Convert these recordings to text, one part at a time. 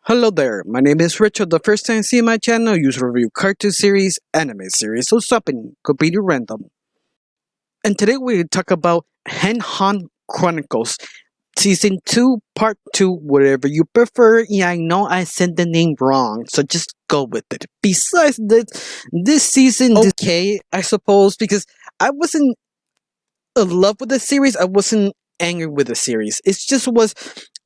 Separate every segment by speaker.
Speaker 1: Hello there, my name is Richard. The first time you see my channel, use review cartoon series, anime series, so something completely random. And today we talk about Idhun Chronicles, Season 2, Part 2, whatever you prefer. Yeah, I know I said the name wrong, so just go with it. Besides this season, okay, I suppose, because I wasn't in love with the series, I wasn't angry with the series. It just was,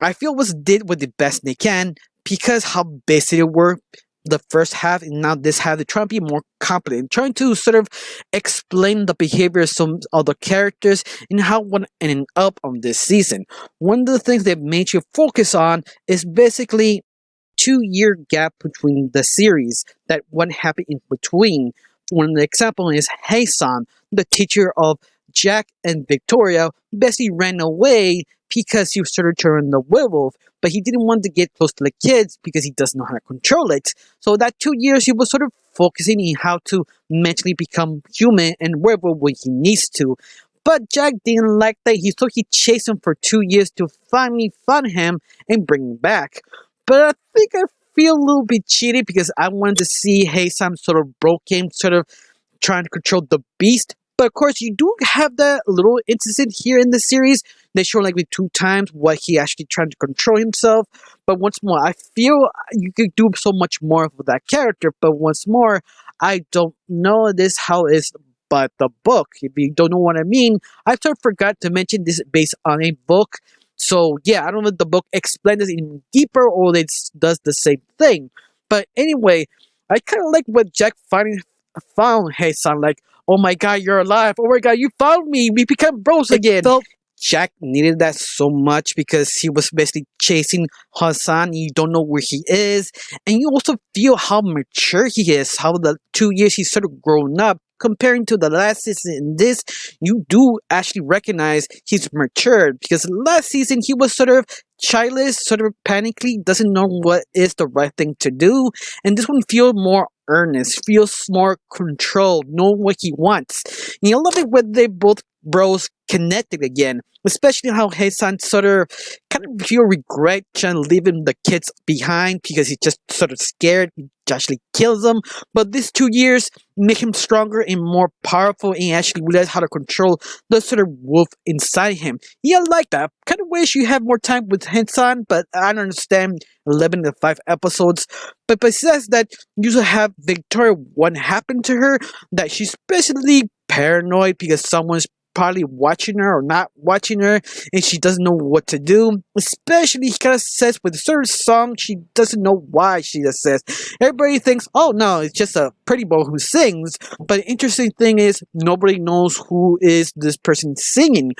Speaker 1: I feel was did with the best they can because how basic it were the first half, and now this half they're trying to be more competent, trying to sort of explain the behavior of some other characters and how one ended up on this season. One of the things that made you focus on is basically 2 year gap between the series that what happened in between. One example is Hasan, the teacher of Jack and Victoria, basically ran away because he started turning the werewolf, but he didn't want to get close to the kids because he doesn't know how to control it. So that 2 years he was sort of focusing on how to mentally become human and werewolf when he needs to. But Jack didn't like that, so he chased him for 2 years to finally find him and bring him back. But I think I feel a little bit cheated because I wanted to see Hasan sort of broken, sort of trying to control the beast. But of course, you do have that little incident here in the series. They show like 2 times what he actually trying to control himself. But once more, I feel you could do so much more with that character. But once more, I don't know this how is but the book. If you don't know what I mean, I sort of forgot to mention this is based on a book. So yeah, I don't know if the book explains this even deeper or it does the same thing. But anyway, I kind of like what Jack finally found Hasan. Like, oh my god, you're alive! Oh my god, you found me! We become bros again. Felt Jack needed that so much because he was basically chasing Hassan. You don't know where he is, and you also feel how mature he is. How the 2 years he's sort of grown up. Comparing to the last season in this, you do actually recognize he's matured because last season he was sort of childish, sort of panicky, doesn't know what is the right thing to do, and this one feels more earnest, feels more controlled, know what he wants. And I love it when they both bros connected again, especially how Hasan sort of kind of feel regret trying to leaving the kids behind because he's just sort of scared. He actually kills them, but these 2 years make him stronger and more powerful and actually realize how to control the sort of wolf inside him. Yeah, I like that. Kind of wish you had more time with Hasan, but I don't understand 11 to 5 episodes. But besides that, you also have Victoria. What happened to her? That she's basically paranoid because someone's probably watching her or not watching her, and she doesn't know what to do. Especially, he kind of says with a certain song, she doesn't know why she just says. Everybody thinks, oh no, it's just a pretty boy who sings. But the interesting thing is, nobody knows who is this person singing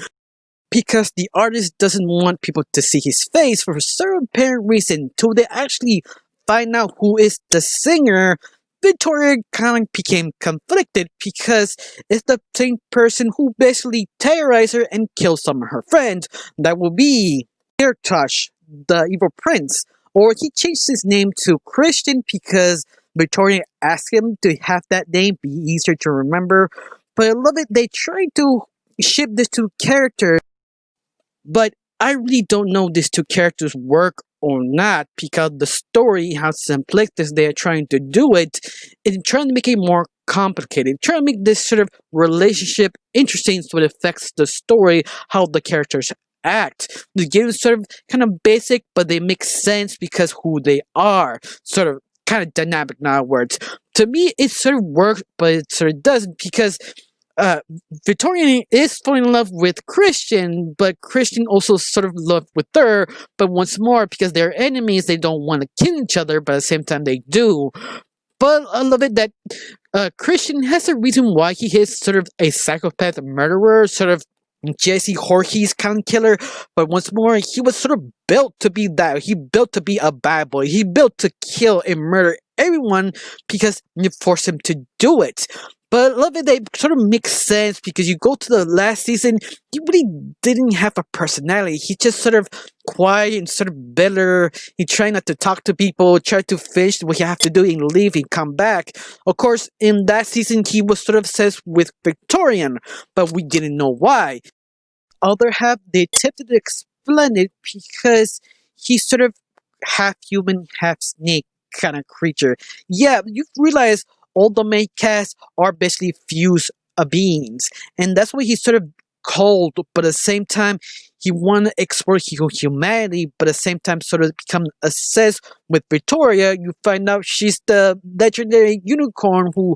Speaker 1: because the artist doesn't want people to see his face for a certain apparent reason. Till they actually find out who is the singer, Victoria kind of became conflicted because it's the same person who basically terrorized her and killed some of her friends. That will be Irtosh, the evil prince. Or he changed his name to Christian because Victoria asked him to have that name be easier to remember. But I love it, they try to ship these two characters, but I really don't know these two characters work or not because the story, how simplistic they are trying to do it, is trying to make it more complicated, trying to make this sort of relationship interesting so it affects the story, how the characters act. The game is sort of kind of basic, but they make sense because who they are. Sort of kind of dynamic, in other words. To me, it sort of works, but it sort of doesn't because Victoria is falling in love with Christian, but Christian also sort of loved with her. But once more, because they're enemies, they don't want to kill each other, but at the same time they do. But I love it that Christian has a reason why he is sort of a psychopath murderer, sort of Jesse Jorge's kind of killer. But once more, he was sort of built to be that. He built to be a bad boy. He built to kill and murder everyone because you forced him to do it. But I love it, they sort of make sense because you go to the last season, he really didn't have a personality. He just sort of quiet and sort of bitter. He tried not to talk to people, tried to finish what he have to do and leave and come back. Of course, in that season, he was sort of obsessed with Victorian, but we didn't know why. Other half, they attempted to explain it because he sort of half human, half snake kind of creature. Yeah, you realize all the main cast are basically fused beings, and that's why he's sort of cold, but at the same time, he want to explore humanity, but at the same time, sort of become obsessed with Victoria. You find out she's the legendary unicorn who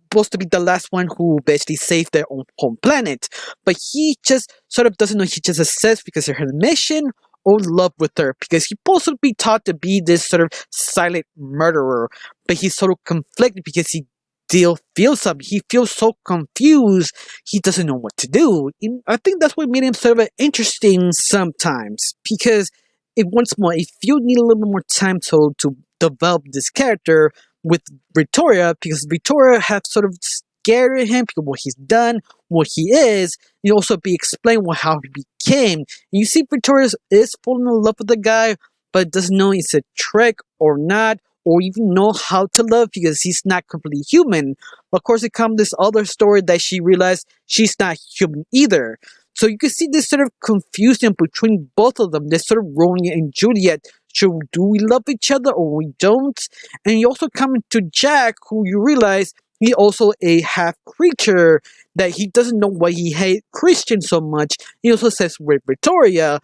Speaker 1: supposed to be the last one who basically saved their own home planet. But he just sort of doesn't know. He just obsessed because of her mission or love with her. Because he's supposed to be taught to be this sort of silent murderer. But he's sort of conflicted because he still feels something. He feels so confused. He doesn't know what to do. And I think that's what made him sort of interesting sometimes. Because once more, if you need a little bit more time to develop this character, with Victoria, because Victoria have sort of scared him because what he's done, what he is, and also be explained how he became. And you see Victoria is falling in love with the guy, but doesn't know it's a trick or not, or even know how to love because he's not completely human. Of course, it comes this other story that she realized she's not human either. So you can see this sort of confusion between both of them. This sort of Romeo and Juliet. Do we love each other or we don't? And you also come to Jack, who you realize he also a half creature that he doesn't know why he hates Christian so much. He also says with Victoria. Of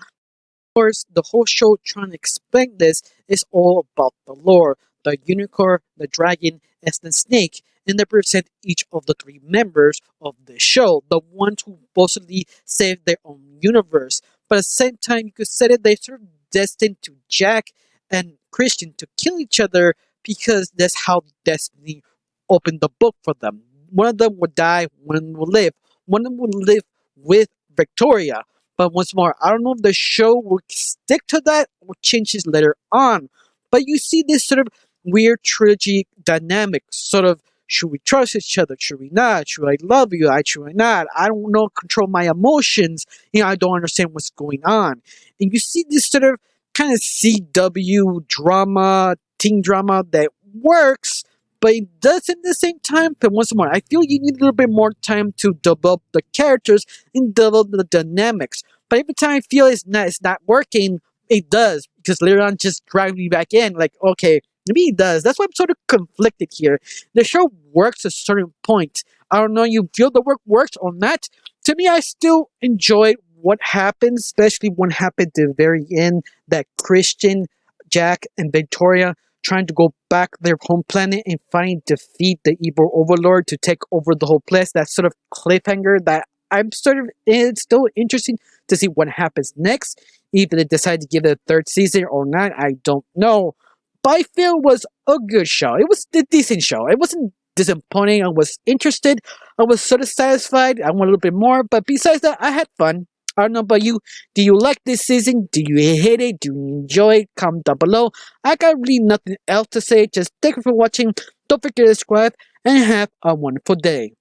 Speaker 1: course, the whole show trying to explain this is all about the lore. The unicorn, the dragon, and the snake, and they represent each of the three members of the show, the ones who supposedly saved their own universe. But at the same time, you could say that they're sort of destined to Jack and Christian to kill each other because that's how destiny opened the book for them. One of them would die, one of them will live. One of them will live with Victoria. But once more, I don't know if the show will stick to that or changes later on. But you see this sort of weird trilogy dynamic, sort of, should we trust each other? Should we not? Should I love you? Should I not? I don't know, control my emotions. I don't understand what's going on. And you see this sort of kind of CW drama, teen drama that works, but it doesn't at the same time. But once more, I feel you need a little bit more time to develop the characters and develop the dynamics. But every time I feel it's not working, it does, because later on just drive me back in. Like, okay, maybe it does. That's why I'm sort of conflicted here. The show works at a certain point. I don't know, you feel the work works or not. To me, I still enjoy what happens, especially what happened at the very end, that Christian, Jack, and Victoria trying to go back their home planet and finally defeat the evil overlord to take over the whole place. That sort of cliffhanger that I'm sort of, it's still interesting to see what happens next. If they decide to give it a third season or not, I don't know. But I feel it was a good show. It was a decent show. It wasn't disappointing. I was interested. I was sort of satisfied. I want a little bit more. But besides that, I had fun. I don't know about you. Do you like this season? Do you hate it? Do you enjoy it? Comment down below. I got really nothing else to say. Just thank you for watching. Don't forget to subscribe and have a wonderful day.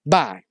Speaker 1: Bye.